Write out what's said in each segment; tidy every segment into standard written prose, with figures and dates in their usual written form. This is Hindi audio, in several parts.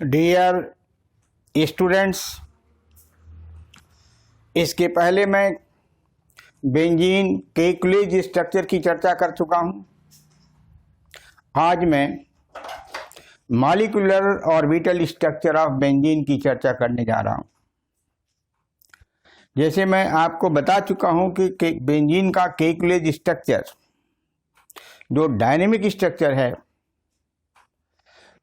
डियर स्टूडेंट्स, इसके पहले मैं बेंजीन केकुलेज स्ट्रक्चर की चर्चा कर चुका हूं। आज मैं molecular orbital structure of benzene की चर्चा करने जा रहा हूं। जैसे मैं आपको बता चुका हूं कि बेंजीन का केकुलेज स्ट्रक्चर जो डायनेमिक स्ट्रक्चर है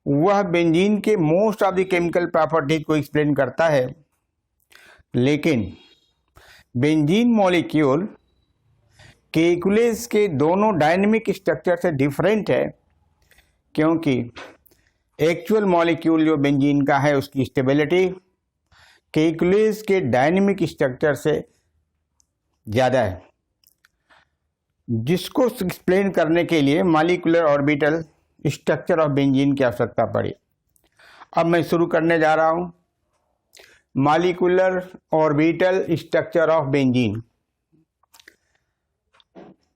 वह बेंजीन के most of the chemical properties को एक्सप्लेन करता है, लेकिन बेंजीन मॉलिक्यूल केकुलेज के दोनों डायनेमिक स्ट्रक्चर से डिफरेंट है, क्योंकि एक्चुअल मॉलिक्यूल जो बेंजीन का है उसकी स्टेबिलिटी केकुलेज के डायनेमिक स्ट्रक्चर से ज़्यादा है, जिसको एक्सप्लेन करने के लिए molecular orbital structure of benzene की आवश्यकता पड़ी। अब मैं शुरू करने जा रहा हूं molecular orbital structure of benzene.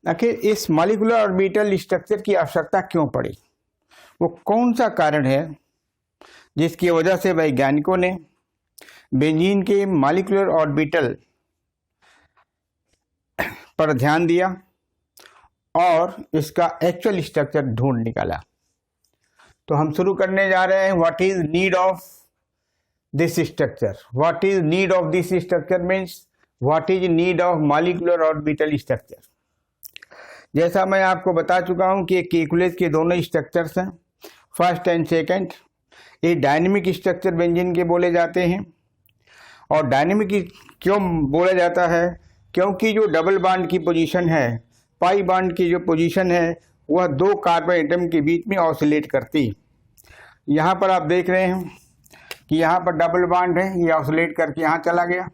आखिर इस मॉलिक्यूलर ऑर्बिटल स्ट्रक्चर की आवश्यकता क्यों पड़ी, वो कौन सा कारण है जिसकी वजह से वैज्ञानिकों ने बेंजीन के मॉलिक्यूलर ऑर्बिटल पर ध्यान दिया और इसका एक्चुअल स्ट्रक्चर ढूंढ निकाला। तो हम शुरू करने जा रहे हैं what is need of this structure. What is need of this structure means what is need of molecular orbital structure. जैसा मैं आपको बता चुका हूं कि केकुलेज के दोनों स्ट्रक्चर्स हैं, फर्स्ट एंड सेकंड। ये डायनेमिक स्ट्रक्चर बेंजीन के बोले जाते हैं। और डायनेमिक क्यों बोला जाता है, क्योंकि जो डबल बॉन्ड की पोजीशन है, पाई बॉन्ड की जो पोजीशन है, वह दो कार्बन एटम के बीच में ऑसिलेट करती। यहाँ पर आप देख रहे हैं कि यहाँ पर डबल बॉन्ड है, ये ऑसिलेट करके यहाँ चला गया,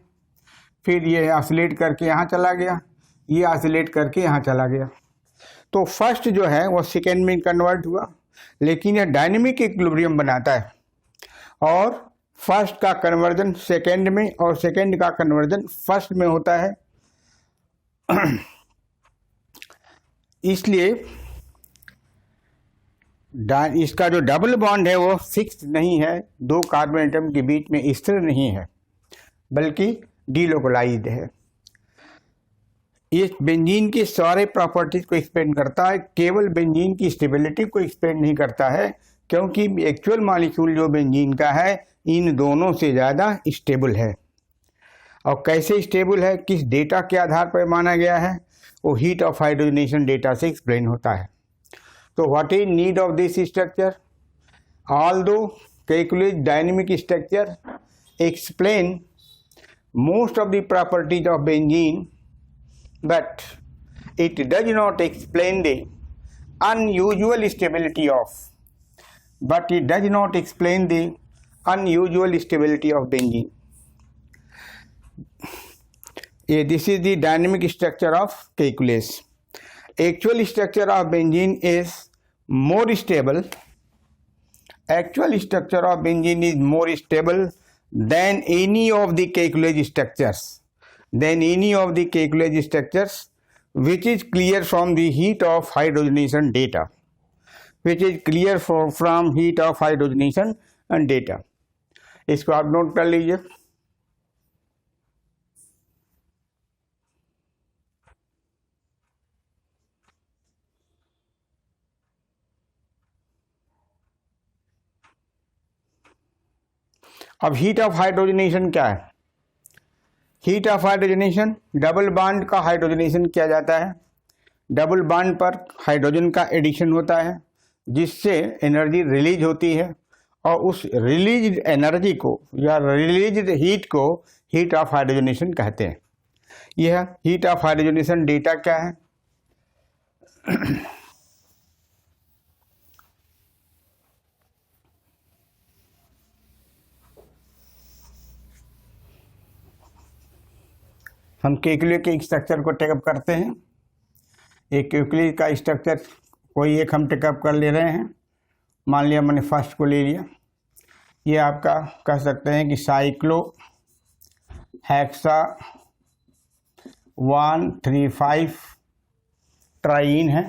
फिर ये ऑसिलेट करके यहाँ चला गया, ये ऑसिलेट करके यहाँ चला गया। तो फर्स्ट जो है वो सेकेंड में कन्वर्ट हुआ, लेकिन यह डायनेमिक इक्विलिब्रियम बनाता है और फर्स्ट का कन्वर्जन सेकेंड में और सेकेंड का कन्वर्जन फर्स्ट में होता है। इसलिए इसका जो डबल बॉन्ड है वो फिक्स्ड नहीं है, दो कार्बन एटम के बीच में स्थिर नहीं है, बल्कि डीलोकलाइज्ड है। ये बेंजीन की सारे प्रॉपर्टीज को एक्सप्लेन करता है, केवल बेंजीन की स्टेबिलिटी को एक्सप्लेन नहीं करता है, क्योंकि एक्चुअल मॉलिक्यूल जो बेंजीन का है इन दोनों से ज़्यादा स्टेबल है। और कैसे स्टेबल है, किस डेटा के आधार पर माना गया है, वो हीट ऑफ हाइड्रोजनेशन डेटा से एक्सप्लेन होता है। तो what is need of this structure? Although Kekule's dynamic structure explain most of the properties of benzene, but it does not explain the unusual stability of benzene. This is the dynamic structure of calculus. Actual structure of benzene is more stable. Actual structure of benzene is more stable than any of the calculus structures. Which is clear from the heat of hydrogenation data. इसको आप नोट कर लीजिए। अब हीट ऑफ हाइड्रोजनेशन क्या है? Heat of hydrogenation, double bond का हाइड्रोजनेशन किया जाता है। डबल बॉन्ड पर हाइड्रोजन का एडिशन होता है, जिससे एनर्जी रिलीज होती है, और उस रिलीज एनर्जी को या रिलीज हीट को हीट ऑफ हाइड्रोजनेशन कहते हैं। यह हीट ऑफ हाइड्रोजनेशन डेटा क्या है? हम केकुलेज के स्ट्रक्चर को टेकअप करते हैं। एक केकुलेज का स्ट्रक्चर कोई एक हम टेकअप कर ले रहे हैं। मान लिया मैंने फर्स्ट को ले लिया। ये आपका कह सकते हैं कि साइक्लो हेक्सा 135 ट्राइन है,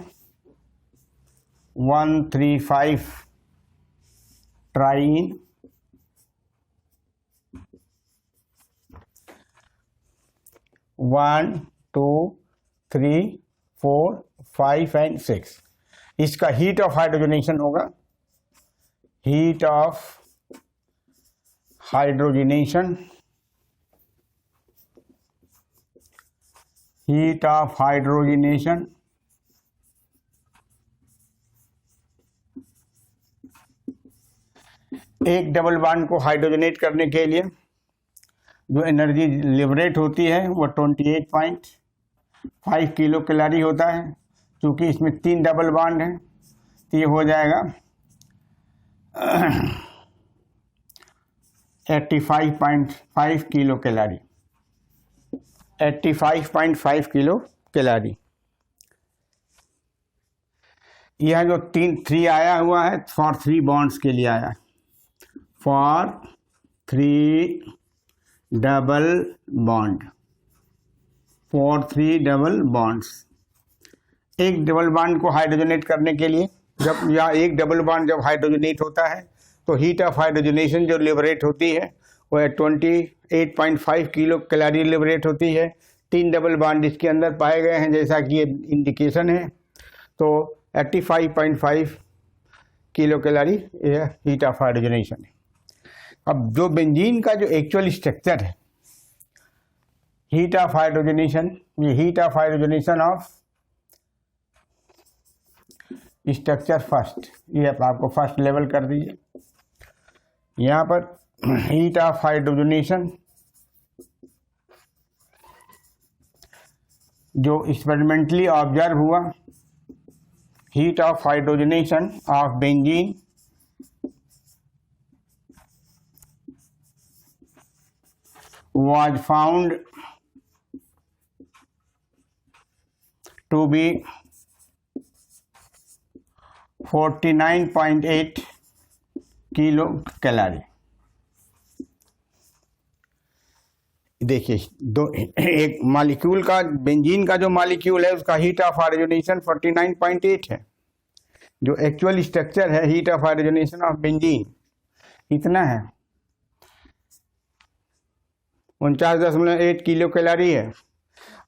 135 ट्राइन 1 2 3 4 5 एंड 6। इसका हीट ऑफ हाइड्रोजनेशन होगा, heat of hydrogenation, heat of hydrogenation एक डबल बॉन्ड को हाइड्रोजनेट करने के लिए जो एनर्जी लिबरेट होती है वो 28.5 किलो कैलोरी होता है। क्योंकि इसमें 3 डबल बॉन्ड है तो ये हो जाएगा 85.5 किलो कैलोरी, 85.5 किलो कैलोरी। यह जो 3 आया हुआ है फॉर 3 बॉन्ड्स के लिए आया, for 3 double bond, for 3 double bonds. एक डबल बॉन्ड को हाइड्रोजनेट करने के लिए जब या एक डबल बॉन्ड जब हाइड्रोजनेट होता है तो हीट ऑफ हाइड्रोजनेशन जो लिबरेट होती है वो 28.5 किलो कैलोरी लिबरेट होती है। 3 डबल बॉन्ड इसके अंदर पाए गए हैं जैसा कि ये इंडिकेशन है, तो 85.5 किलो कैलोरी यह हीट ऑफ हाइड्रोजनेशन है। अब जो बेंजीन का जो एक्चुअल स्ट्रक्चर है, हीट ऑफ हाइड्रोजनेशन, ये heat of hydrogenation of structure first, ये आपको फर्स्ट लेवल कर दीजिए। यहाँ पर हीट ऑफ हाइड्रोजनेशन जो एक्सपेरिमेंटली ऑब्जर्व हुआ, heat of hydrogenation of benzene was found to be 49.8 kilo calorie. देखिए एक मॉलिक्यूल का, बेंजीन का जो मॉलिक्यूल है उसका हीट ऑफ हाइड्रोजनेशन 49.8 है। जो एक्चुअल स्ट्रक्चर है heat of hydrogenation of benzene इतना है, 49.8 किलो कैलोरी है।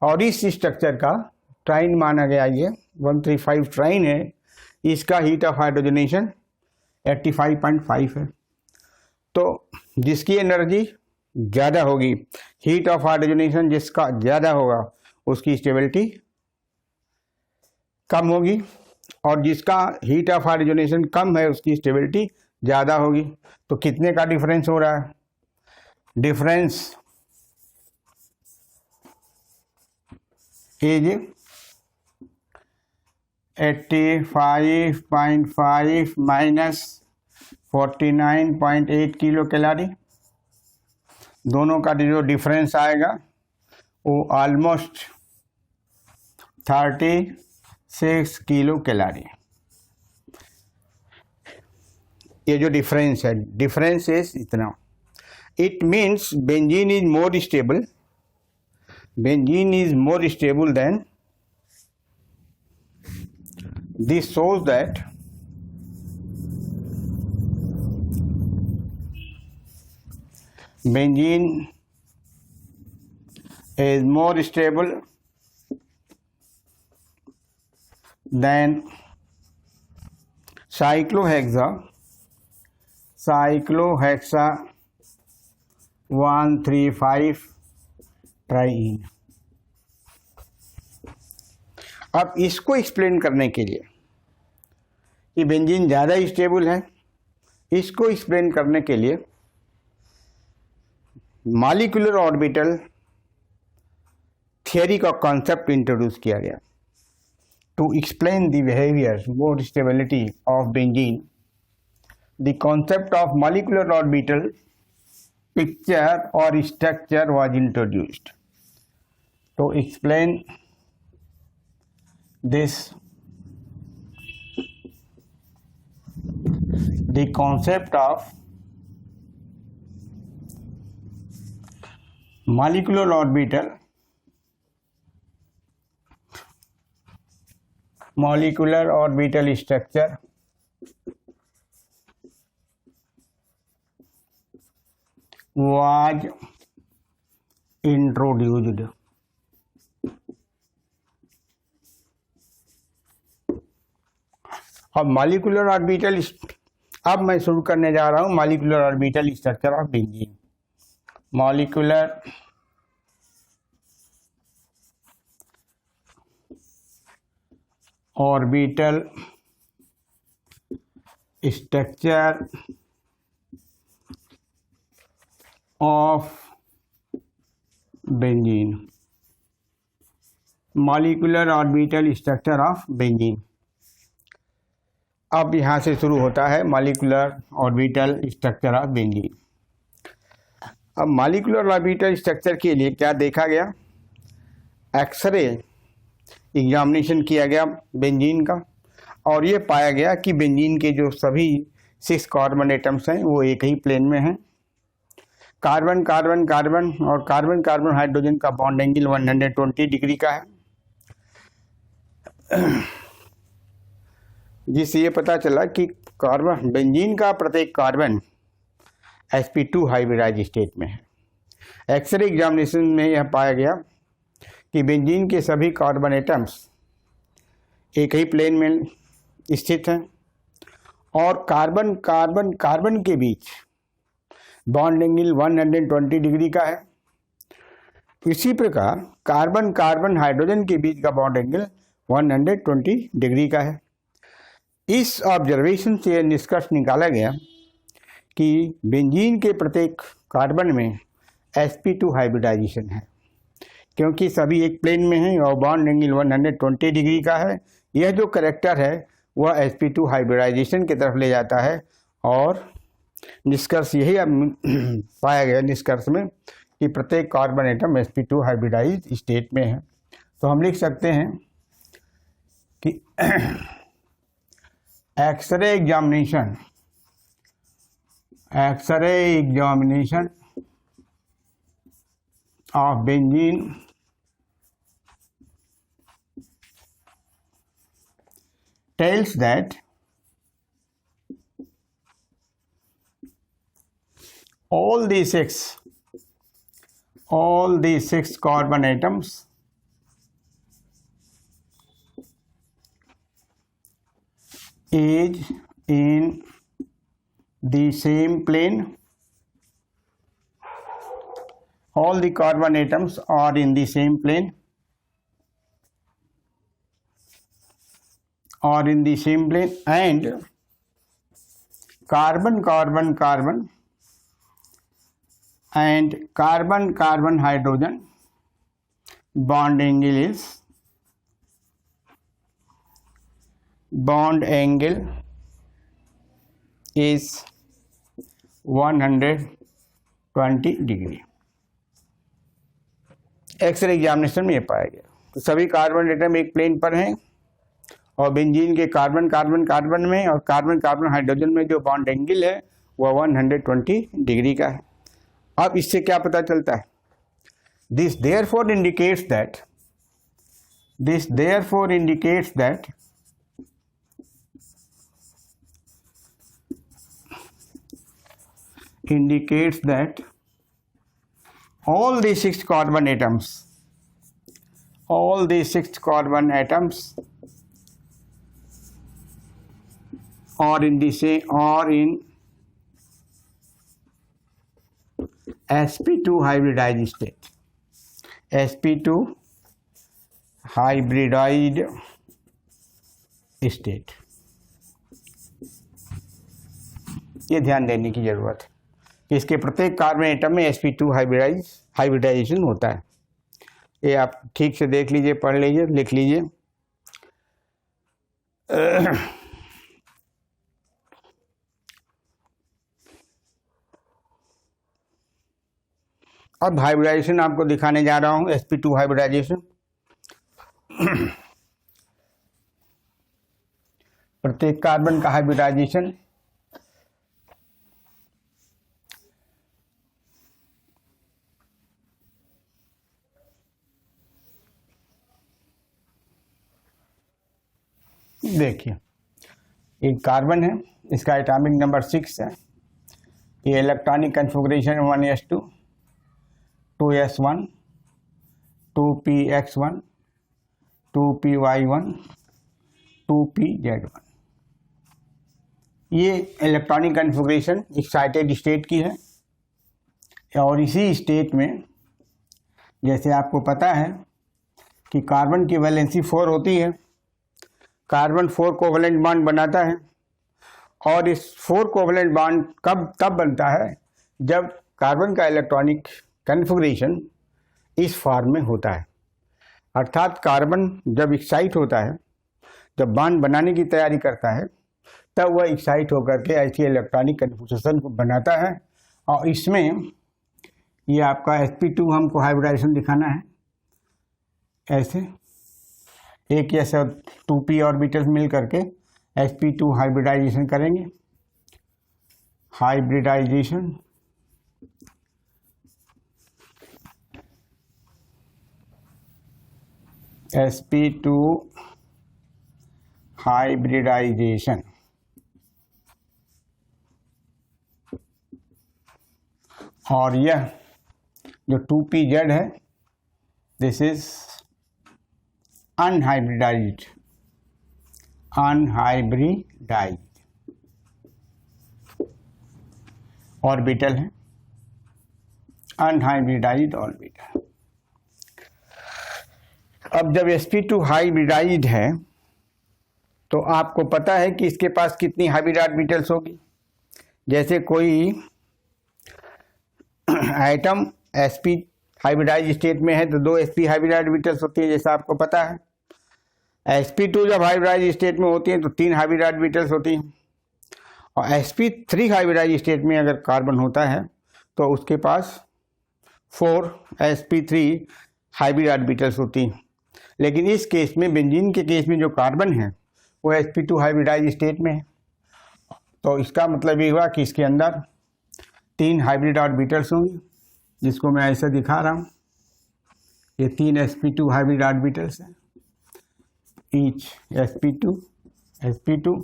और इस स्ट्रक्चर का ट्राइन माना गया, ये 135 ट्राइन है, इसका हीट ऑफ हाइड्रोजनेशन 85.5 है। तो जिसकी एनर्जी ज़्यादा होगी, हीट ऑफ हाइड्रोजनेशन जिसका ज़्यादा होगा उसकी स्टेबिलिटी कम होगी, और जिसका हीट ऑफ हाइड्रोजनेशन कम है उसकी स्टेबिलिटी ज़्यादा होगी। तो कितने का डिफरेंस हो रहा है? Difference is 85.5 minus 49.8 kilo calorie. दोनों का जो डिफरेंस आएगा वो ऑलमोस्ट 36 किलो कैलोरी। ये जो डिफरेंस है, डिफरेंस इज इतना। It means benzene is more stable, benzene is more stable then, this shows that benzene is more stable than cyclohexa 135 ट्राइन। अब इसको एक्सप्लेन करने के लिए कि बेंजीन ज़्यादा स्टेबल है, इसको एक्सप्लेन करने के लिए मॉलिक्यूलर ऑर्बिटल थियरी का कॉन्सेप्ट इंट्रोड्यूस किया गया। To explain the behaviour more stability of benzene, the concept of molecular orbital picture और structure was introduced. To explain this, the concept of molecular orbital structure was introduced अब मॉलिक्यूलर ऑर्बिटल, अब मैं शुरू करने जा रहा हूँ molecular orbital structure of benzene. Molecular orbital structure of benzene. Molecular orbital structure of benzene. अब यहाँ से शुरू होता है molecular orbital structure of benzene. अब मॉलिक्यूलर ऑर्बिटल स्ट्रक्चर के लिए क्या देखा गया, एक्सरे एग्जामिनेशन किया गया बेंजीन का, और ये पाया गया कि बेंजीन के जो सभी 6 कार्बन एटम्स हैं वो एक ही प्लेन में हैं। कार्बन कार्बन कार्बन और कार्बन कार्बन हाइड्रोजन का बॉन्ड एंगल 120 डिग्री का है, जिससे ये पता चला कि कार्बन बेंजीन का प्रत्येक कार्बन sp2 हाइब्रिडाइज स्टेट में है। एक्सरे एग्जामिनेशन में यह पाया गया कि बेंजीन के सभी कार्बन एटम्स एक ही प्लेन में स्थित हैं और कार्बन कार्बन कार्बन के बीच बॉन्ड एंगल 120 डिग्री का है। इसी प्रकार कार्बन कार्बन हाइड्रोजन के बीच का बॉन्ड एंगल 120 डिग्री का है। इस ऑब्जर्वेशन से निष्कर्ष निकाला गया कि बेंजीन के प्रत्येक कार्बन में sp2 हाइब्रिडाइजेशन है, क्योंकि सभी एक प्लेन में हैं और बॉन्ड एंगल 120 डिग्री का है। यह जो करैक्टर है वह sp2 हाइब्रिडाइजेशन की तरफ ले जाता है और निष्कर्ष यही पाया गया निष्कर्ष में कि प्रत्येक carbon atom sp2 hybridise state में है। तो हम लिख सकते हैं कि X ray examination of benzene tells that all these six carbon atoms is in the same plane. All the carbon atoms are in the same plane, and carbon carbon carbon and carbon carbon hydrogen bond angle is 120 degree. X ray examination में ये पाया गया। तो सभी कार्बन एटम एक प्लेन पर हैं और बेंजीन के कार्बन कार्बन कार्बन में और कार्बन कार्बन हाइड्रोजन में जो बॉन्ड एंगल है वह 120 डिग्री का है। अब इससे क्या पता चलता है, this therefore indicates that all the six carbon atoms are in sp2 hybridized state, sp2 hybridized state। ये ध्यान देने की जरूरत है कि इसके प्रत्येक कार्बन एटम में sp2 हाइब्रिडाइजेशन होता है। ये आप ठीक से देख लीजिए, पढ़ लीजिए, लिख लीजिए। अब हाइब्रिडाइजेशन आपको दिखाने जा रहा हूं, sp2 हाइब्रिडाइजेशन। प्रत्येक कार्बन का हाइब्रिडाइजेशन देखिए, एक कार्बन है, इसका एटॉमिक नंबर 6 है। ये electronic configuration 1s2, 2s1, 2px1, 2py1, 2pz1। ये इलेक्ट्रॉनिक कन्फिग्रेशन एक्साइटेड स्टेट की है और इसी स्टेट में जैसे आपको पता है कि कार्बन की वैलेंसी 4 होती है, कार्बन 4 कोवलेंट बॉन्ड बनाता है और इस 4 कोवलेंट बॉन्ड तब बनता है जब कार्बन का इलेक्ट्रॉनिक कन्फिग्रेशन इस फॉर्म में होता है। अर्थात कार्बन जब एक्साइट होता है, जब बॉन्ड बनाने की तैयारी करता है, तब वह एक्साइट होकर के ऐसी इलेक्ट्रॉनिक कन्फिग्रेशन को बनाता है और इसमें ये आपका sp2 हमको हाइब्रिडाइजेशन दिखाना है। ऐसे एक या सब 2p ऑर्बिटल्स मिल करके sp2 हाइब्रिडाइजेशन करेंगे। हाइब्रिडाइजेशन sp2 हाइब्रिडाइजेशन और यह जो 2pz है, दिस इज अनहाइब्रिडाइज्ड ऑर्बिटल है, अनहाइब्रिडाइज्ड ऑर्बिटल। अब जब sp2 हाइब्रिडाइज्ड है तो आपको पता है कि इसके पास कितनी हाइब्रिड ऑर्बिटल्स होगी। जैसे कोई एटम sp हाइब्रिडाइज स्टेट में है तो 2 sp हाइब्रिड ऑर्बिटल्स होती है, जैसा आपको पता है। sp2 जब हाइब्रिडाइज स्टेट में होती है तो 3 हाइब्रिड ऑर्बिटल्स होती हैं और sp3 हाइब्रिडाइज स्टेट में अगर कार्बन होता है तो उसके पास 4 sp3 हाइब्रिड ऑर्बिटल्स होती हैं। लेकिन इस केस में, बेंजीन के केस में, जो कार्बन है वो sp2 हाइब्रिडाइज स्टेट में है, तो इसका मतलब ये हुआ कि इसके अंदर 3 हाइब्रिड ऑर्बिटल्स होंगे, जिसको मैं ऐसा दिखा रहा हूँ। ये 3 sp2 हाइब्रिड ऑर्बिटल्स हैं, ईच sp2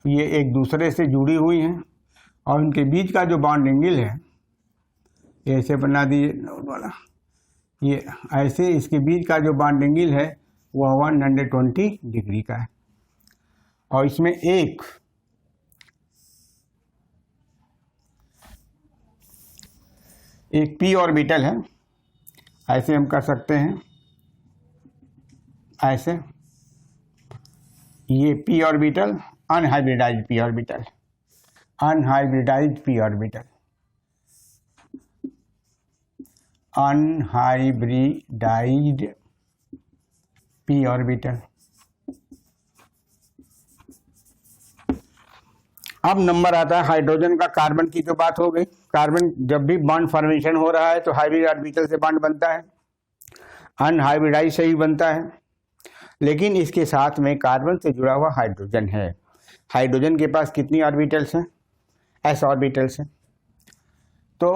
ये एक दूसरे से जुड़ी हुई हैं और उनके बीच का जो बॉन्ड एंगल है, ये ऐसे बना दीजिए नोट वाला, ये ऐसे इसके बीच का जो बॉन्ड एंगल है वह 120 डिग्री का है और इसमें एक p ऑर्बिटल है। ऐसे हम कर सकते हैं, ऐसे ये p orbital unhybridised p orbital, unhybridised p orbital, unhybridised p orbital. अब नंबर आता है हाइड्रोजन का। कार्बन की तो बात हो गई, कार्बन जब भी बॉन्ड फॉर्मेशन हो रहा है तो हाइब्रिड ऑर्बिटल से बॉन्ड बनता है, अनहाइब्रिडाइज से ही बनता है। लेकिन इसके साथ में कार्बन से जुड़ा हुआ हाइड्रोजन है। हाइड्रोजन के पास कितनी ऑर्बिटल्स हैं? s ऑर्बिटल्स हैं। तो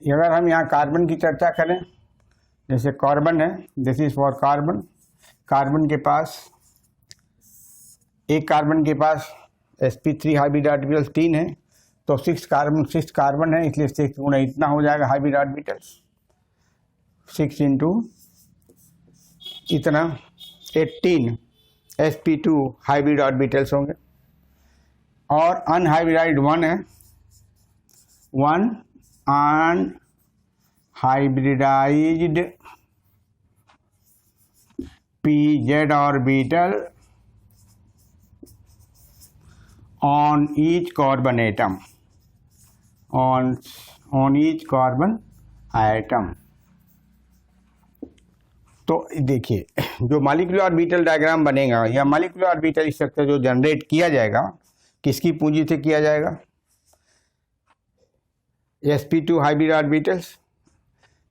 अगर हम यहाँ कार्बन की चर्चा करें, जैसे कार्बन है, this is for carbon. Carbon के पास, एक कार्बन के पास sp3 हाइब्रिड ऑर्बिटल्स 3 है, तो 6 कार्बन है, इसलिए 6 गुना इतना हो जाएगा हाइब्रिड ऑर्बिटल्स, 6 इंटू इतना 18 sp2 हाइब्रिड ऑर्बिटल्स होंगे। और अनहाइब्रिडाइज्ड 1 है, 1 unhybridised pz orbital on each carbon atom, on each carbon atom। तो देखिए, जो मॉलिक्यूलर ऑर्बिटल डायग्राम बनेगा या मॉलिक्यूलर ऑर्बिटल स्ट्रक्चर जो जनरेट किया जाएगा, किसकी पूंजी से किया जाएगा? sp2 हाइब्रिड ऑर्बिटल्स,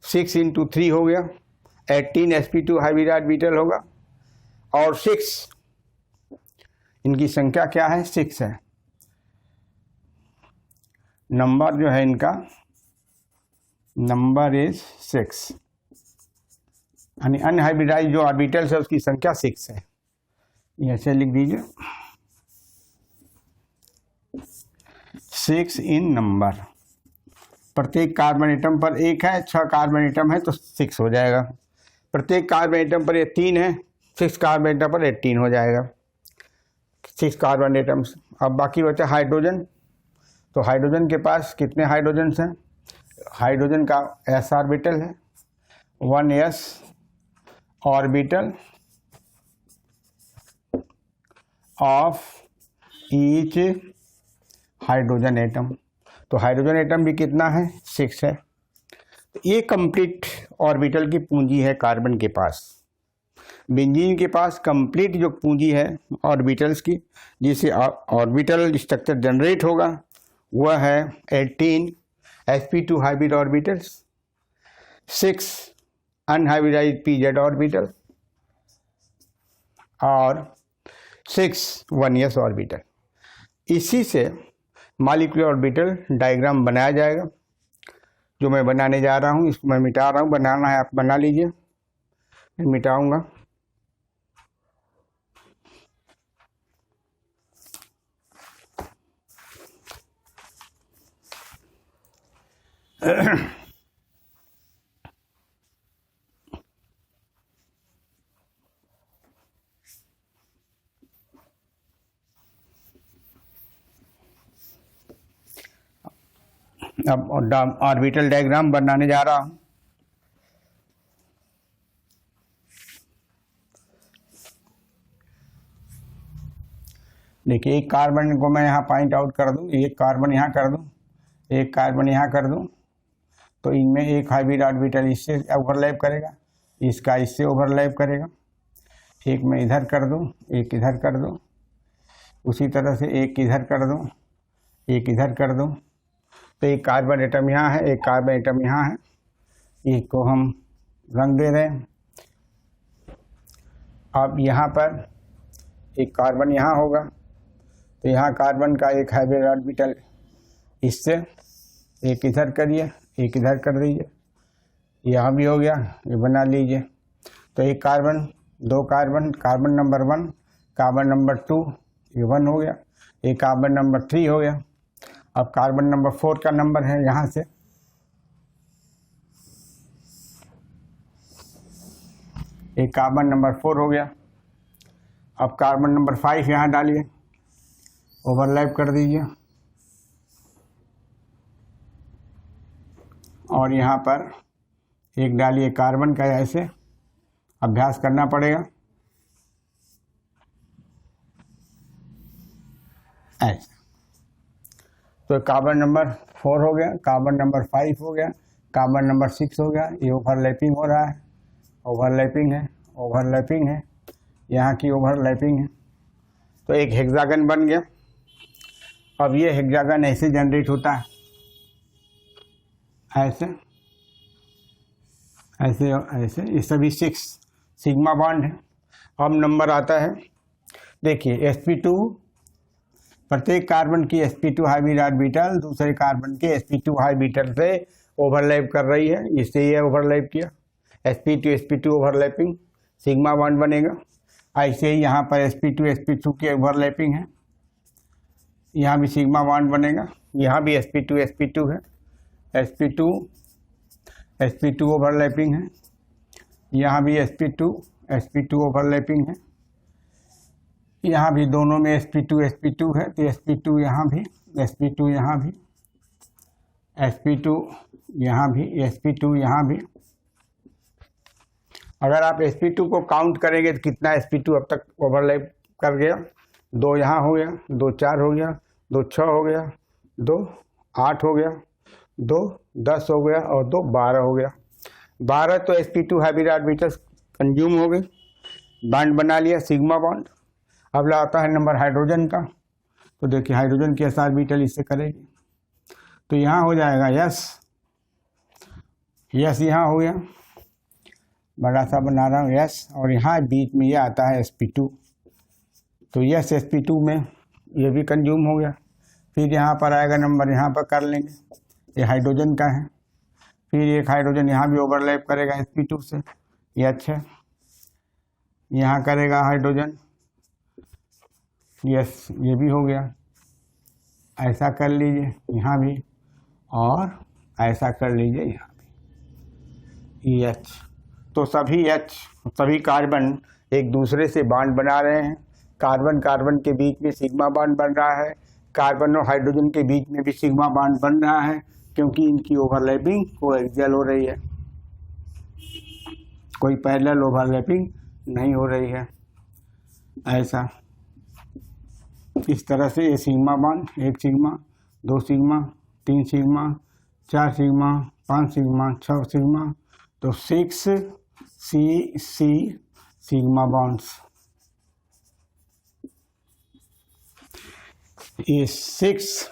6 इंटू 3 हो गया, 18 sp2 हाइब्रिड ऑर्बिटल होगा और 6, इनकी संख्या क्या है? 6 है। नंबर जो है इनका, नंबर इज 6, यानी अनहाइब्रिडाइज्ड जो ऑर्बिटल्स है उसकी संख्या 6 है। ऐसे लिख दीजिए, 6 इन नंबर। प्रत्येक कार्बन एटम पर 1 है, 6 कार्बन एटम है तो 6 हो जाएगा। प्रत्येक कार्बन एटम पर ये 3 है, 6 कार्बन एटम पर 18 हो जाएगा। 6 कार्बन एटम्स। अब बाकी बचा हाइड्रोजन। तो हाइड्रोजन के पास कितने हाइड्रोजन्स हैं? हाइड्रोजन का s ऑर्बिटल है, 1s orbital of each hydrogen atom. तो हाइड्रोजन एटम भी कितना है? 6 है। तो ये कंप्लीट ऑर्बिटल की पूंजी है कार्बन के पास। बेंजीन के पास कंप्लीट जो पूंजी है ऑर्बिटल्स की, जिससे ऑर्बिटल स्ट्रक्चर जनरेट होगा, वह है 18 sp2 hybrid orbitals, 6 unhybridised pz orbital और 6 1s ऑर्बिटल। इसी से मॉलिक्यूलर ऑर्बिटल डायग्राम बनाया जाएगा, जो मैं बनाने जा रहा हूँ। इसको मैं मिटा रहा हूँ, बनाना है आप बना लीजिए, मैं मिटाऊंगा। अब ऑर्बिटल डायग्राम बनाने जा रहा हूं। देखिए, एक कार्बन को मैं यहाँ पॉइंट आउट कर दूं, एक कार्बन यहाँ कर दूं, एक कार्बन यहाँ कर दूं, तो इनमें एक हाइब्रिड ऑर्बिटल इससे ओवरलैप करेगा, इसका इससे ओवरलैप करेगा। एक मैं इधर कर दूं, एक इधर कर दूं, उसी तरह से एक इधर कर दूं, एक इधर कर दूं। तो एक कार्बन एटम यहाँ है, एक कार्बन एटम यहाँ है, इसको हम रंग दे रहे हैं। अब यहाँ पर एक कार्बन यहाँ होगा, तो यहाँ कार्बन का एक हाइब्रिड ऑर्बिटल इससे, एक इधर करिए, एक इधर कर दीजिए, यहाँ भी हो गया, ये बना लीजिए। तो एक कार्बन, दो carbon, carbon number 1, carbon number 2, ये 1 हो गया, एक कार्बन नंबर 3 हो गया। अब कार्बन नंबर 4 का नंबर है यहाँ से, एक कार्बन नंबर 4 हो गया। अब कार्बन नंबर 5 यहाँ डालिए, ओवरलैप कर दीजिए, और यहाँ पर एक डालिए कार्बन का। ऐसे अभ्यास करना पड़ेगा, ऐसे। तो कार्बन नंबर 4 हो गया, कार्बन नंबर 5 हो गया, कार्बन नंबर 6 हो गया। ये ओवरलैपिंग हो रहा है, ओवरलैपिंग है, ओवरलैपिंग है, यहाँ की ओवरलैपिंग है। तो एक हेक्सागन बन गया। अब ये हेक्सागन ऐसे जनरेट होता है, ऐसे ऐसे ऐसे, ये सभी 6 सिग्मा बॉन्ड है। अब नंबर आता है, देखिए sp2, प्रत्येक कार्बन की sp2 हाइब्रिड ऑर्बिटल दूसरे कार्बन के sp2 हाइब्रिडल से ओवरलैप कर रही है, इससे ये ओवरलैप किया, sp2 ओवरलैपिंग, सिग्मा बॉन्ड बनेगा। ऐसे ही यहाँ पर sp2 के ओवरलैपिंग है, यहाँ भी सिग्मा बॉन्ड बनेगा, यहाँ भी sp2 है, sp2 ओवरलैपिंग है, यहाँ भी sp2 ओवरलैपिंग है, यहाँ भी दोनों में sp2 है, तो sp2 यहाँ भी, sp2 यहाँ भी, sp2 यहाँ भी, sp2 यहाँ भी। अगर आप sp2 को काउंट करेंगे तो कितना sp2 अब तक ओवरलैप कर गया? 2 यहाँ हो गया, 2 4 हो गया, 2 6 हो गया, 2 8 हो गया, 2 10 हो गया, और 2 12 हो गया। 12 तो sp2 हाइब्रिड ऑर्बिटल्स कंज्यूम हो गए, बॉन्ड बना लिया, सिग्मा बॉन्ड। अब लाता है नंबर हाइड्रोजन का। तो देखिए, हाइड्रोजन की s ऑर्बिटल इससे करेगी, तो यहाँ हो जाएगा यस यहाँ हो गया, बड़ा सा बना रहा हूँ यस, और यहाँ बीच में ये आता है sp2, तो यस sp2 में ये भी कंज्यूम हो गया। फिर यहाँ पर आएगा नंबर, यहाँ पर कर लेंगे, ये हाइड्रोजन का है। फिर एक हाइड्रोजन यहाँ भी ओवरलैप करेगा sp2 से, ये अच्छा, यहाँ करेगा हाइड्रोजन, यस ये भी हो गया। ऐसा कर लीजिए यहाँ भी, और ऐसा कर लीजिए यहाँ भी, H। तो सभी कार्बन एक दूसरे से बॉन्ड बना रहे हैं, कार्बन कार्बन के बीच में सिग्मा बॉन्ड बन रहा है, कार्बन और हाइड्रोजन के बीच में भी सिग्मा बॉन्ड बन रहा है, क्योंकि इनकी ओवरलैपिंग कोएक्सियल हो रही है, कोई पैरेलल ओवरलैपिंग नहीं हो रही है। ऐसा इस तरह से ये sigma bond, 1 sigma, 2 sigma, 3 sigma, 4 sigma, 5 sigma, 6 sigma, तो 6 C सिग्मा बॉन्ड्स। ये 6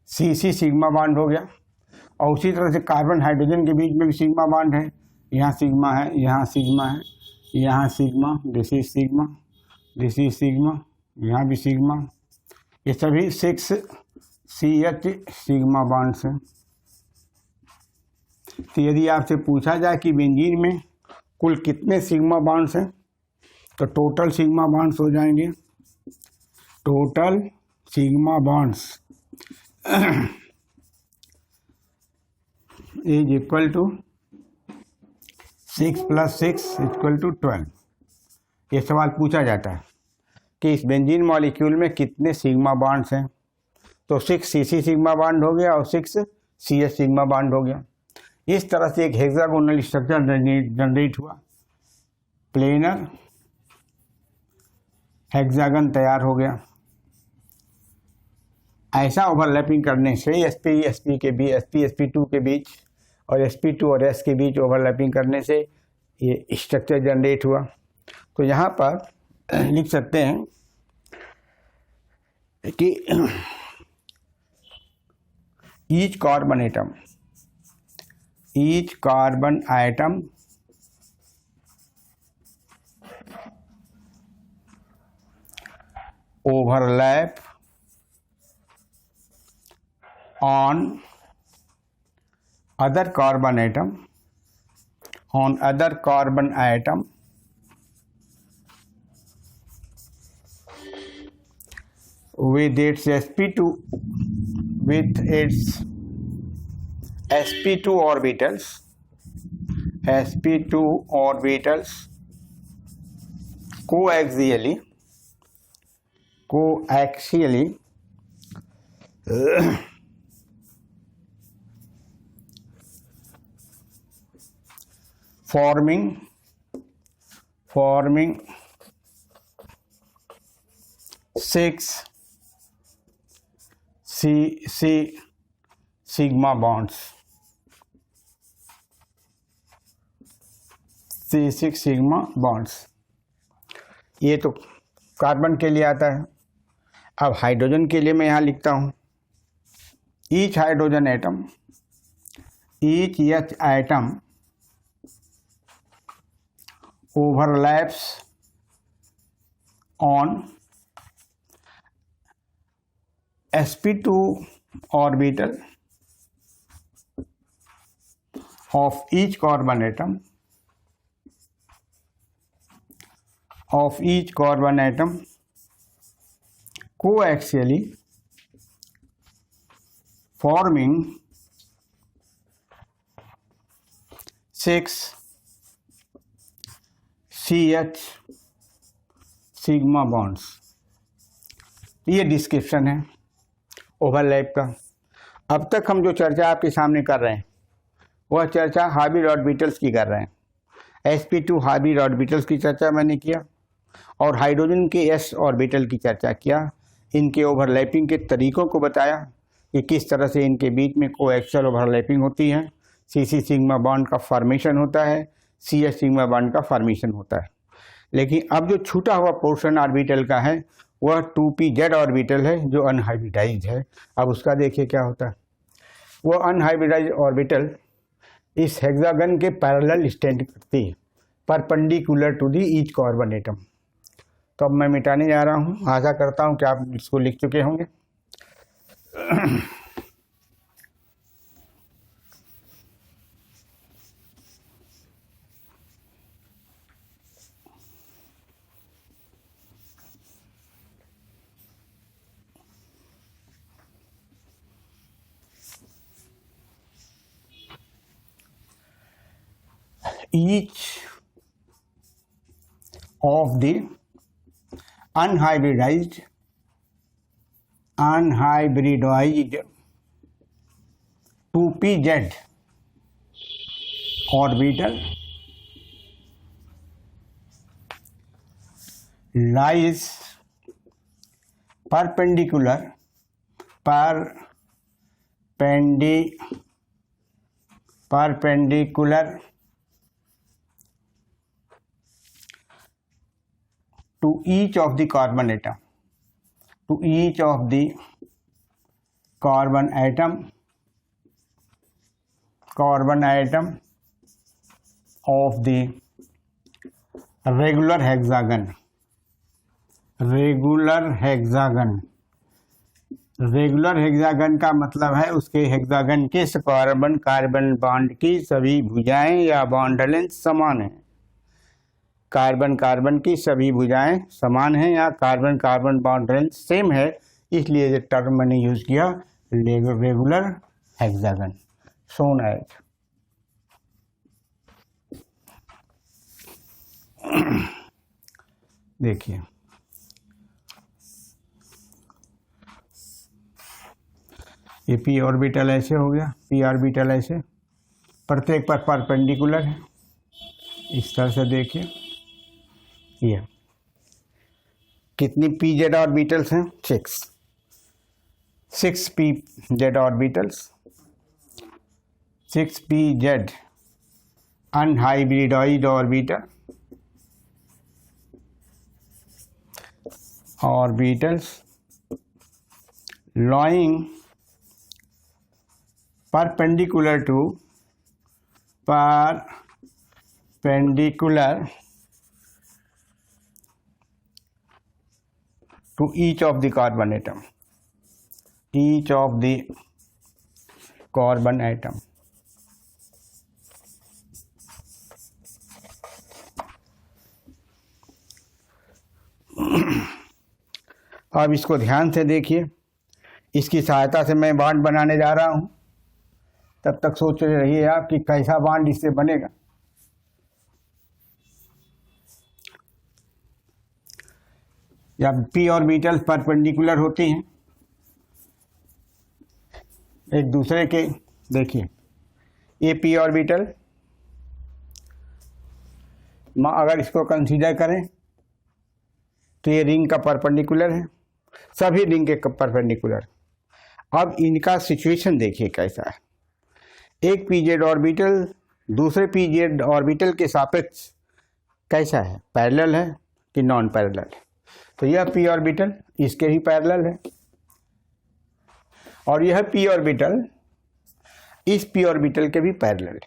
C सिग्मा बॉन्ड हो गया। और उसी तरह से कार्बन हाइड्रोजन के बीच में भी सिग्मा बॉन्ड है, यहाँ सिग्मा है, यहाँ सिग्मा है, यहाँ sigma, this is sigma, this is sigma, यहाँ भी सिग्मा, ये सभी 6 CH सिग्मा बॉन्ड्स हैं। तो यदि आपसे पूछा जाए कि बेंजीन में कुल कितने सिग्मा बॉन्ड्स हैं, तो टोटल सिग्मा बॉन्ड्स हो जाएंगे, total sigma bonds is equal to 6 + 6 = 12। ये सवाल पूछा जाता है कि इस बेंजीन मॉलिक्यूल में कितने सिग्मा बॉन्ड्स हैं, तो 6 CC सिग्मा बॉन्ड हो गया और 6 CS सिग्मा बॉन्ड हो गया। इस तरह से एक हेक्सागोनल स्ट्रक्चर जनरेट हुआ, प्लेनर हेक्सागन तैयार हो गया। ऐसा ओवरलैपिंग करने से sp के बीच, sp2 के बीच और sp2 और s के बीच ओवरलैपिंग करने से ये स्ट्रक्चर जनरेट हुआ। तो यहाँ पर लिख सकते हैं कि each carbon atom overlap on other carbon atom with its sp2 orbitals coaxially forming 6 C sigma bonds, C6 sigma bonds. ये तो कार्बन के लिए आता है। अब हाइड्रोजन के लिए मैं यहाँ लिखता हूँ, each hydrogen atom, each H atom overlaps on sp2 orbital of each carbon atom coaxially forming 6 CH sigma bonds. ये डिस्क्रिप्शन है ओवरलैप का। अब तक हम जो चर्चा आपके सामने कर रहे हैं वह चर्चा हाइब्रिड ऑर्बिटल्स की कर रहे हैं। sp2 हाइब्रिड ऑर्बिटल्स की चर्चा मैंने किया और हाइड्रोजन के s ऑर्बिटल की चर्चा किया। इनके ओवरलैपिंग के तरीकों को बताया कि किस तरह से इनके बीच में कोएक्सियल ओवरलैपिंग होती है, CC सिग्मा बॉन्ड का फॉर्मेशन होता है, CS सिग्मा बॉन्ड का फॉर्मेशन होता है। लेकिन अब जो छूटा हुआ पोर्शन ऑर्बिटल का है वह 2pz ऑर्बिटल है जो अनहाइब्रिडाइज है। अब उसका देखिए क्या होता है। वो अनहाइब्रिडाइज ऑर्बिटल इस हेक्सागन के पैरेलल स्टैंड करती है, perpendicular to the each carbon atom. तो अब मैं मिटाने जा रहा हूँ, आशा करता हूँ कि आप इसको लिख चुके होंगे। each of the unhybridised 2pz orbital lies perpendicular to each of the carbon atom of the regular hexagon. Regular hexagon का मतलब है उसके हेक्सागन के कार्बन बॉन्ड की सभी भुजाएं या बॉन्ड लेंथ समान है। कार्बन की सभी भुजाएं समान हैं या कार्बन बॉन्ड लेंथ सेम है, इसलिए ये टर्म मैंने यूज किया रेगुलर हेक्सागन। shown as देखिए ये पी ऑर्बिटल ऐसे हो गया, पी ऑर्बिटल ऐसे प्रत्येक पर परपेंडिकुलर है, इस तरह से देखिए। ये कितनी पी जेड ऑर्बिटल्स हैं? 6 P Z orbitals, 6 P Z unhybridised orbitals lying perpendicular to each of the carbon atom, अब इसको ध्यान से देखिए, इसकी सहायता से मैं बांड बनाने जा रहा हूं, तब तक सोच रहिए आप कि कैसा बांड इससे बनेगा। जब पी ऑर्बिटल्स परपेंडिकुलर होती हैं एक दूसरे के, देखिए ये पी ऑर्बिटल अगर इसको कंसीडर करें तो ये रिंग का परपेंडिकुलर है, सभी रिंग के परपेंडिकुलर। अब इनका सिचुएशन देखिए कैसा है। एक पीजेड ऑर्बिटल दूसरे पीजेड ऑर्बिटल के सापेक्ष कैसा है, पैरेलल है कि नॉन पैरेलल है? तो यह पी ऑर्बिटल इसके ही पैरेलल है और यह पी ऑर्बिटल इस पी ऑर्बिटल के भी पैरेलल है।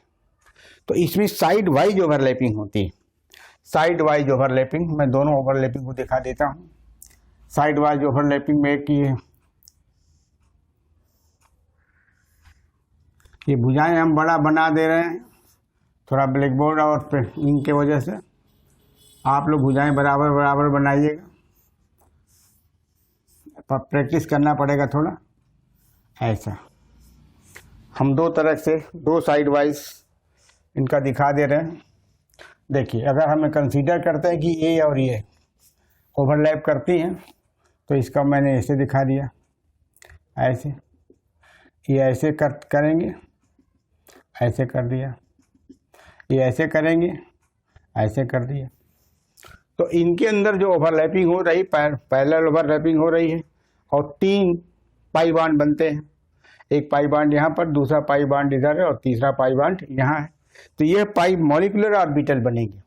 तो इसमें साइड वाइज ओवरलैपिंग होती है। साइड वाइज ओवरलैपिंग, मैं दोनों ओवरलैपिंग को दिखा देता हूँ। साइड वाइज ओवरलैपिंग में कि ये भुजाएं हम बड़ा बना दे रहे हैं, थोड़ा ब्लैक बोर्ड और इंक के वजह से आप लोग भुजाएं बराबर बराबर बनाइएगा, प्रैक्टिस करना पड़ेगा थोड़ा। ऐसा हम दो तरह से दो साइड वाइज इनका दिखा दे रहे हैं। देखिए अगर हमें कंसीडर करते हैं कि ए और ये ओवरलैप करती हैं तो इसका मैंने ऐसे दिखा दिया, ऐसे ये ऐसे करेंगे, ऐसे कर दिया, ये ऐसे करेंगे, ऐसे कर दिया। तो इनके अंदर जो ओवरलैपिंग हो रही, पैरेलल ओवरलैपिंग हो रही है और 3 पाई बॉन्ड बनते हैं। एक पाई बॉन्ड यहाँ पर, दूसरा पाई बॉन्ड इधर है और तीसरा पाई बॉन्ड यहाँ है। तो यह पाई मॉलिक्यूलर ऑर्बिटल बनेगी,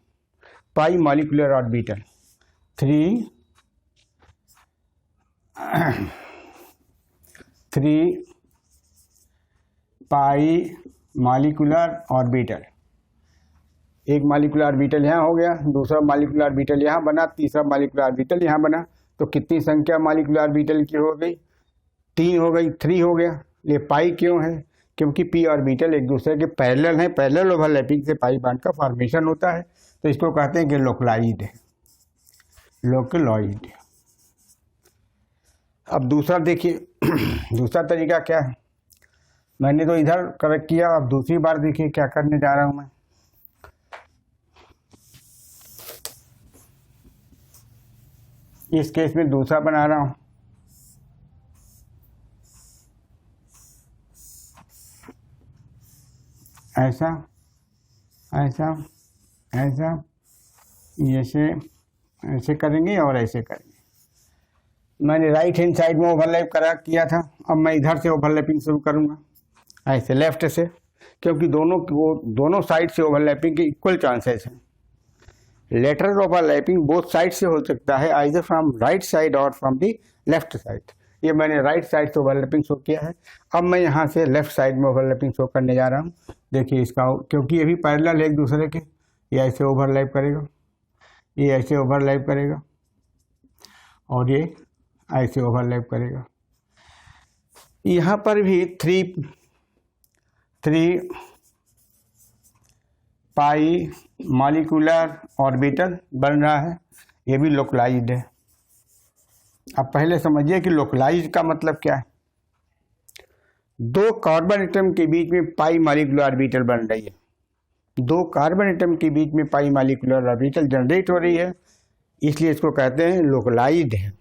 पाई मॉलिक्यूलर ऑर्बिटल 3 पाई मॉलिक्यूलर ऑर्बिटल। एक मॉलिक्यूलर ऑर्बिटल यहाँ हो गया, दूसरा मॉलिक्यूलर ऑर्बिटल यहाँ बना, तीसरा मॉलिक्यूलर ऑर्बिटल यहाँ बना। तो कितनी संख्या मॉलिक्यूलर ऑर्बिटल की हो गई? 3 हो गई, 3 हो गया। ये पाई क्यों है? क्योंकि पी ऑर्बिटल एक दूसरे के पैरेलल हैं, पैरेलल ओवरलैपिंग से पाई बॉन्ड का फॉर्मेशन होता है। तो इसको कहते हैं कि लोकलॉइड है, लोकलॉइड। अब दूसरा देखिए दूसरा तरीका क्या है, मैंने तो इधर करेक्ट किया, अब दूसरी बार देखिए क्या करने जा रहा हूं मैं। इस केस में दूसरा बना रहा हूं, ऐसा ऐसा ऐसा, ऐसे ऐसे करेंगे और ऐसे करेंगे। मैंने राइट हैंड साइड में ओवरलैप करा किया था, अब मैं इधर से ओवरलैपिंग शुरू करूंगा, ऐसे लेफ्ट से, क्योंकि दोनों साइड से ओवरलैपिंग के इक्वल चांसेस हैं। लेटरल ओवरलैपिंग बोथ साइड से हो सकता है, आइदर फ्रॉम राइट साइड और फ्रॉम दी लेफ्ट साइड। ये मैंने राइट साइड से ओवरलैपिंग शो किया है। अब मैं यहाँ से लेफ्ट साइड में ओवरलैपिंग शो करने जा रहा हूँ। देखिए इसका, क्योंकि ये भी पैरेलल है एक दूसरे के, ये ऐसे ओवरलैप करेगा, ये ऐसे ओवरलैप करेगा और ये ऐसे ओवरलैप करेगा। यहाँ पर भी थ्री पाई मॉलिक्यूलर ऑर्बिटल बन रहा है, ये भी लोकलाइज्ड है। अब पहले समझिए कि लोकलाइज्ड का मतलब क्या है। दो कार्बन एटम के बीच में पाई मॉलिक्यूलर ऑर्बिटल बन रही है, दो कार्बन एटम के बीच में पाई मॉलिक्यूलर ऑर्बिटल जनरेट हो रही है, इसलिए इसको कहते हैं लोकलाइज्ड है।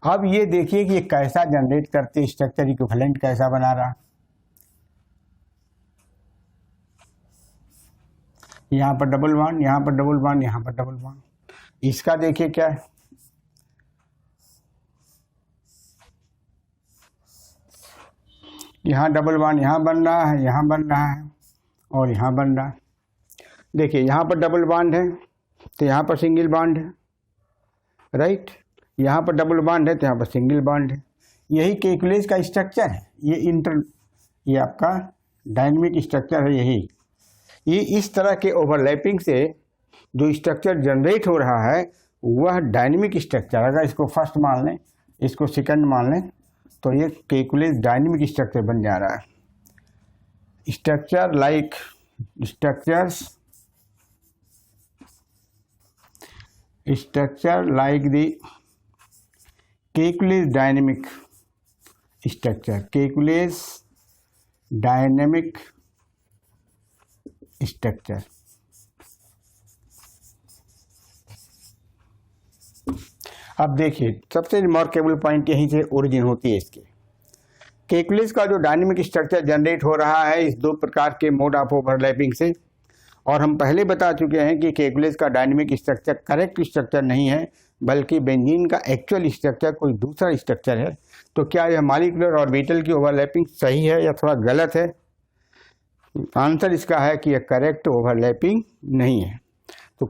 अब ये देखिए कि ये कैसा जनरेट करते, स्ट्रक्चर इक्विवेलेंट कैसा बना रहा। यहाँ पर डबल बॉन्ड, यहाँ पर डबल बॉन्ड, यहाँ पर डबल बॉन्ड। इसका देखिए क्या है, यहाँ डबल बॉन्ड यहाँ बन रहा है, यहाँ बन रहा है और यहाँ बन रहा है। देखिए यहाँ पर डबल बॉन्ड है तो यहाँ पर सिंगल बॉन्ड है, राइट। यहाँ पर डबल बॉन्ड है तो यहाँ पर सिंगल बॉन्ड है। यही केकुलेस का स्ट्रक्चर है, ये आपका डायनेमिक स्ट्रक्चर है। यही ये इस तरह के ओवरलैपिंग से जो स्ट्रक्चर जनरेट हो रहा है वह डायनेमिक स्ट्रक्चर। अगर इसको फर्स्ट मान लें, इसको सेकंड मान लें, तो ये केकुलेस डायनेमिक स्ट्रक्चर बन जा रहा है। Structure like the Kekule's dynamic structure, Kekule's dynamic structure. अब देखिए सबसे रिमार्केबल पॉइंट यहीं से ओरिजिन होती है इसके। केकुलेस का जो डायनेमिक स्ट्रक्चर जनरेट हो रहा है इस दो प्रकार के मोड ऑफ ओवरलैपिंग से, और हम पहले बता चुके हैं कि केकुलेस का डायनेमिक स्ट्रक्चर करेक्ट स्ट्रक्चर नहीं है, बल्कि बेंजीन का एक्चुअल स्ट्रक्चर कोई दूसरा स्ट्रक्चर है। तो क्या यह मॉलिक्यूलर ऑर्बिटल की ओवरलैपिंग सही है या थोड़ा गलत है? आंसर इसका है कि यह करेक्ट ओवरलैपिंग नहीं है। तो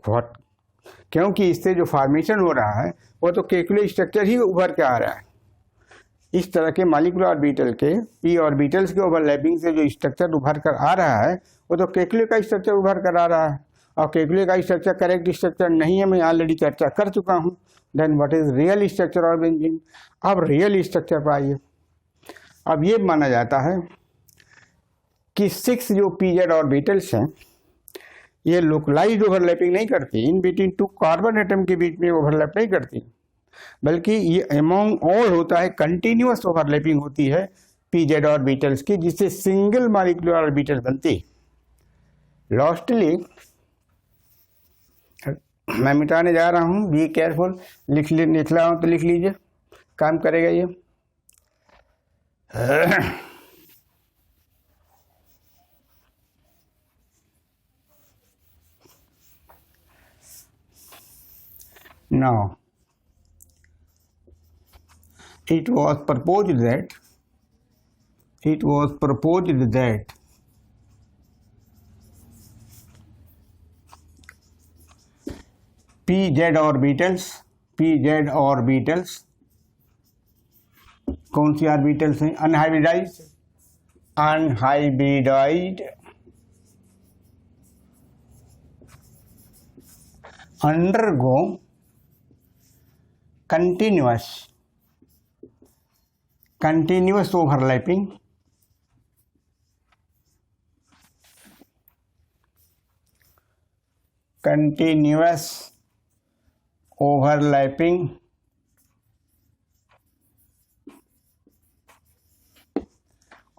क्योंकि इससे जो फॉर्मेशन हो रहा है वो तो केकुलर स्ट्रक्चर ही उभर के आ रहा है। इस तरह के मॉलिक्यूलर ऑर्बिटल के पी ऑर्बिटल्स के ओवरलैपिंग से जो स्ट्रक्चर उभर कर आ रहा है वो तो केकुलर का स्ट्रक्चर उभर कर आ रहा है, और केकुलर का स्ट्रक्चर करेक्ट स्ट्रक्चर नहीं है, मैं ऑलरेडी चर्चा कर चुका हूँ। Then what is real structure of benzene? अब रियल स्ट्रक्चर पर आइए। अब ये माना जाता है कि 6 जो पीजेड ऑर्बिटल्स हैं ये लोकलाइज्ड ओवरलैपिंग नहीं करती, इन बिटवीन 2 कार्बन एटम के बीच में ओवरलैप नहीं करती, बल्कि ये अमोंग ऑल होता है, कंटिन्यूअस ओवरलैपिंग होती है पीजेड ऑर्बिटल्स की, जिससे सिंगल मॉलिक्यूलर ऑर्बिटल बनती है। लास्टली मैं मिटाने जा रहा हूँ, बी केयरफुल। लिख रहा हूँ तो लिख लीजिए, काम करेगा ये। Now, it was proposed that pz orbitals कौन सी ऑर्बिटल्स हैं? Unhybridised undergo continuous overlapping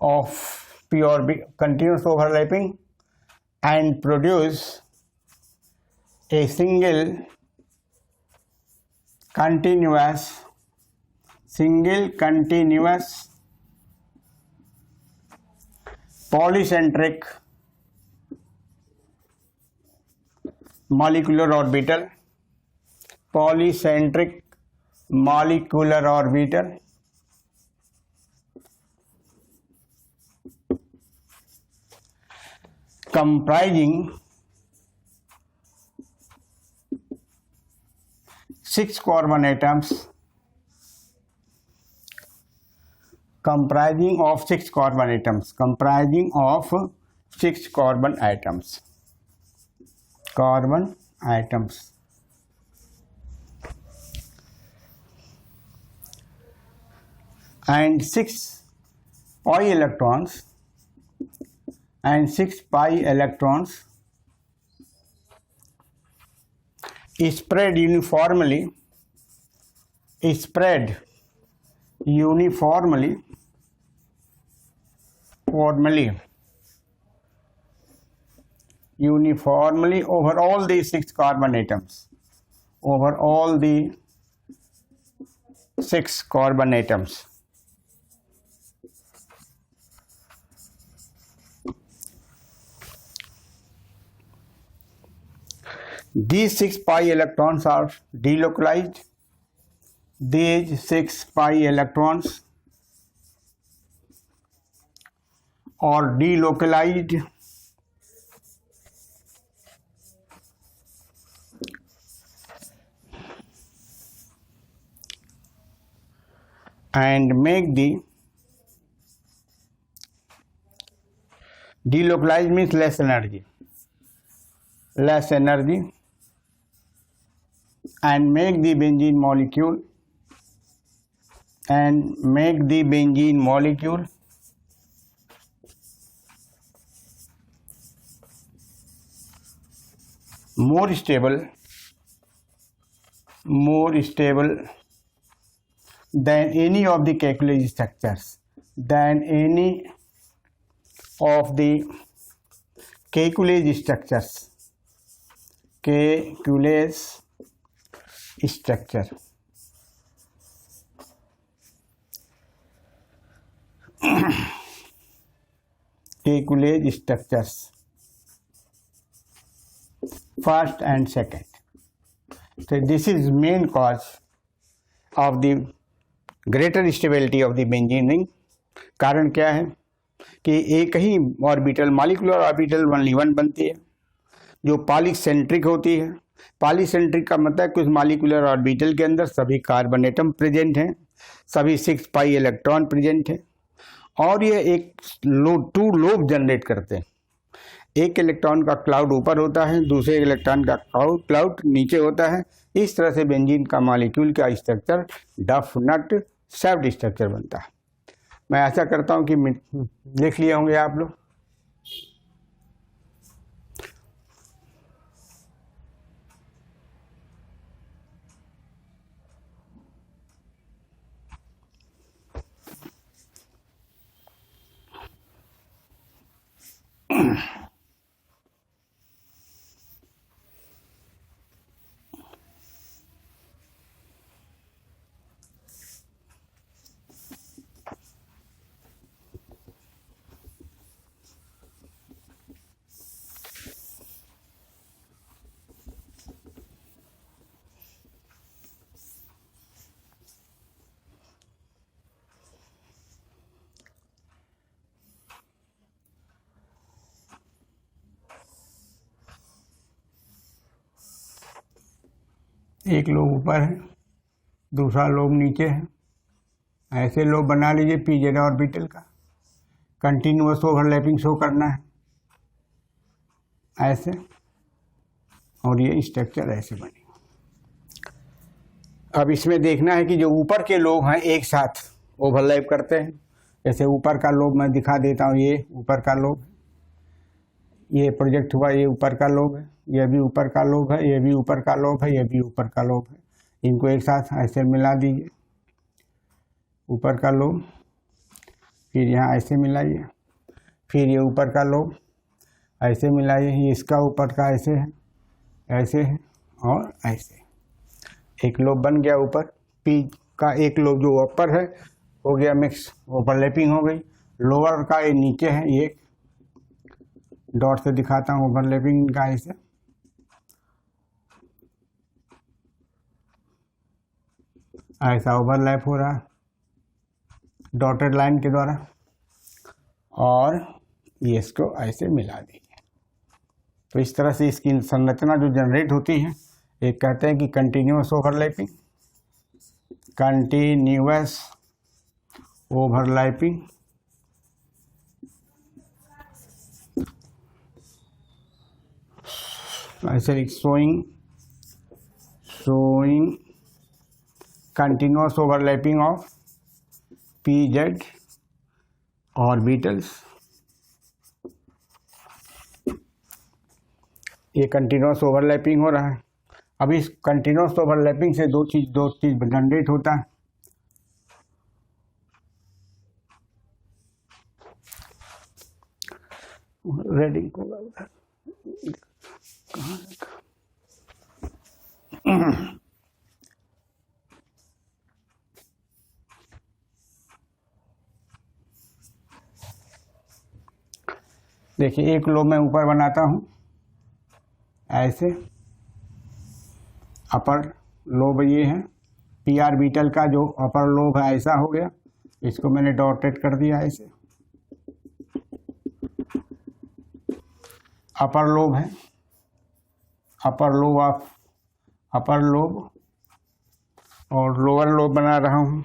of continuous overlapping and produce a single continuous single continuous polycentric molecular orbital, polycentric molecular orbital comprising 6 carbon atoms, comprising of 6 carbon atoms, comprising of 6 carbon atoms, carbon atoms. And 6 pi electrons and 6 pi electrons spread uniformly over all these 6 carbon atoms, over all the 6 carbon atoms. These 6 pi electrons are delocalized. These 6 pi electrons are delocalized and make the delocalized means less energy and make the benzene molecule more stable than any of the calculus structures, structure. Calculus structures, first and second. So this is main cause of the greater stability of the benzene ring. कारण क्या है कि एक ही orbital molecular orbital only one बनती है जो पॉलीसेंट्रिक होती है। पॉलीसेंट्रिक का मतलब कुछ मॉलिक्यूलर ऑर्बिटल के अंदर सभी कार्बन एटम प्रेजेंट हैं, सभी 6 पाई इलेक्ट्रॉन प्रेजेंट हैं और ये एक टू लोब जनरेट करते हैं। एक इलेक्ट्रॉन का क्लाउड ऊपर होता है, दूसरे इलेक्ट्रॉन का क्लाउड नीचे होता है। इस तरह से बेंजीन का मॉलिक्यूल का स्ट्रक्चर डफ नट शेप्ड स्ट्रक्चर बनता है। मैं ऐसा करता हूँ कि लिख लिए होंगे आप लोग। एक लोब ऊपर है, दूसरा लोब नीचे है। ऐसे लोब बना लीजिए पीजेड ऑर्बिटल का। कंटिन्यूअस ओवरलैपिंग शो करना है ऐसे, और ये स्ट्रक्चर ऐसे बनेगा। अब इसमें देखना है कि जो ऊपर के लोब हैं एक साथ ओवरलैप करते हैं। जैसे ऊपर का लोब मैं दिखा देता हूँ, ये ऊपर का लोब, ये प्रोजेक्ट हुआ, ये ऊपर का लोब है, ये भी ऊपर का लोब है, ये भी ऊपर का लोब है, ये भी ऊपर का लोब है। इनको एक साथ ऐसे मिला दीजिए, ऊपर का लोब, फिर यहाँ ऐसे मिलाइए, फिर ये ऊपर का लोब ऐसे मिलाइए, ये इसका ऊपर का ऐसे है और ऐसे। एक लोब बन गया ऊपर, पी का एक लोब जो ऊपर है हो गया मिक्स, ओवरलैपिंग हो गई। लोअर का ये नीचे है, ये डॉट से दिखाता हूँ ओवरलैपिंग का, इसे ऐसा ओवरलैप हो रहा है डॉटेड लाइन के द्वारा, और ये इसको ऐसे मिला देंगे। तो इस तरह से इसकी संरचना जो जनरेट होती है, एक कहते हैं कि कंटिन्यूअस ओवरलैपिंग, कंटिन्यूअस ओवरलैपिंग, ऐसे showing continuous overlapping of pz orbitals। ये कंटिन्यूस ओवरलैपिंग हो रहा है। अब इस कंटिन्यूस ओवरलैपिंग से दो चीज जनरेट होता है। रेडिंग को कहाँ देखिए, एक लोब मैं ऊपर बनाता हूँ ऐसे, अपर लोब ये है, पी ऑर्बिटल का जो अपर लोब है ऐसा हो गया, इसको मैंने डॉटेड कर दिया ऐसे, अपर लोब है, upper lobe of upper lobe, और लोअर लोब बना रहा हूँ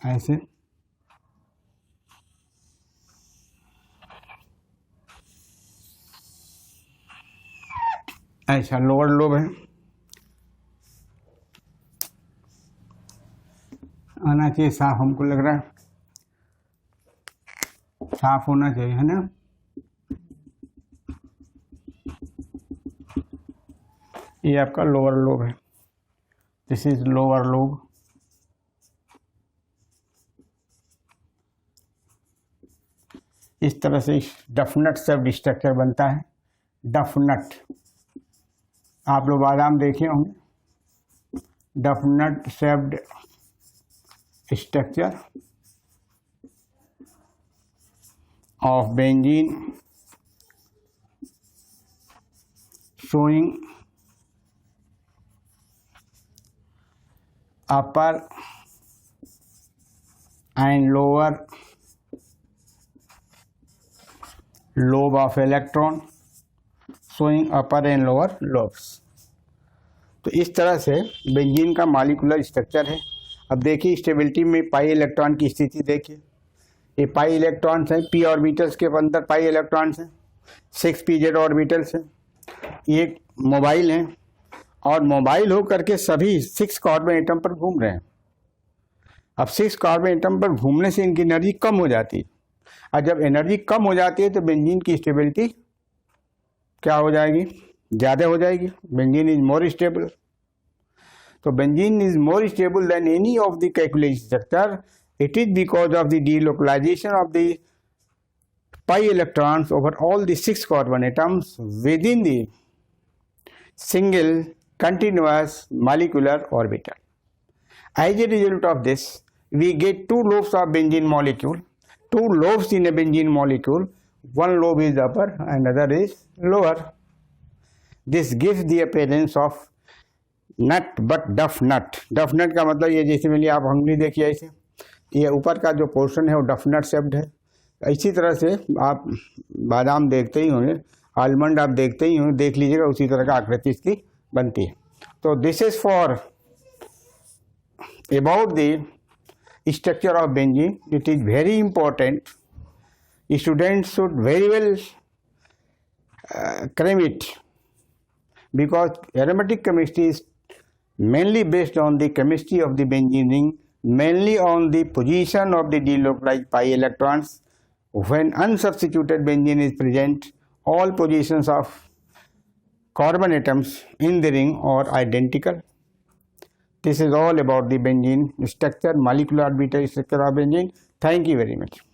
ऐसे। ऐसा लोअर लोब है, आना चाहिए साफ, हमको लग रहा है साफ होना चाहिए, है ना। ये आपका लोअर लोब है, दिस इज लोअर लोब। इस तरह से डफनट शेप्ड स्ट्रक्चर बनता है। डफनट, आप लोग बादाम देखे होंगे, doughnut shaped structure of benzene showing upper and lower lobe of electron, showing upper and lower lobes। तो इस तरह से बेंजीन का मॉलिक्यूलर स्ट्रक्चर है। अब देखिए स्टेबिलिटी में पाई इलेक्ट्रॉन की स्थिति देखिए, ये पाई इलेक्ट्रॉन्स हैं, पी ऑर्बिटल्स के अंदर पाई इलेक्ट्रॉन्स हैं, 6 pz ऑर्बिटल्स हैं, ये मोबाइल हैं, और मोबाइल हो करके सभी 6 कार्बन एटम पर घूम रहे हैं। अब 6 कार्बन एटम पर घूमने से इनकी एनर्जी कम हो जाती है, और जब एनर्जी कम हो जाती है तो बेंजीन की स्टेबिलिटी क्या हो जाएगी, ज़्यादा हो जाएगी। Benzene is more stable. तो benzene is more stable than any of the calculated structure. It is because of the delocalization of the pi electrons over all the 6 carbon atoms within the single continuous molecular orbital. As a result of this, we get 2 lobes of benzene molecule, 2 lobes in a benzene molecule, one lobe is upper, another is lower. This gives the appearance of nut but duff nut. Duff nut का मतलब ये जैसे मैंने आप हंगरी देखिए ऐसे, ये ऊपर का जो पोर्शन है वो डफनट शेप्ड है। इसी तरह से आप बादाम देखते ही होंगे, आलमंड आप देखते ही होंगे, देख लीजिएगा उसी तरह का आकृति इसकी बनती है। तो this is for about the structure of benzene. It is very important, students should very well cram it, because aromatic chemistry is mainly based on the chemistry of the benzene ring, mainly on the position of the delocalized pi electrons. When unsubstituted benzene is present, all positions of carbon atoms in the ring are identical. This is all about the benzene structure, molecular orbital structure of benzene. Thank you very much.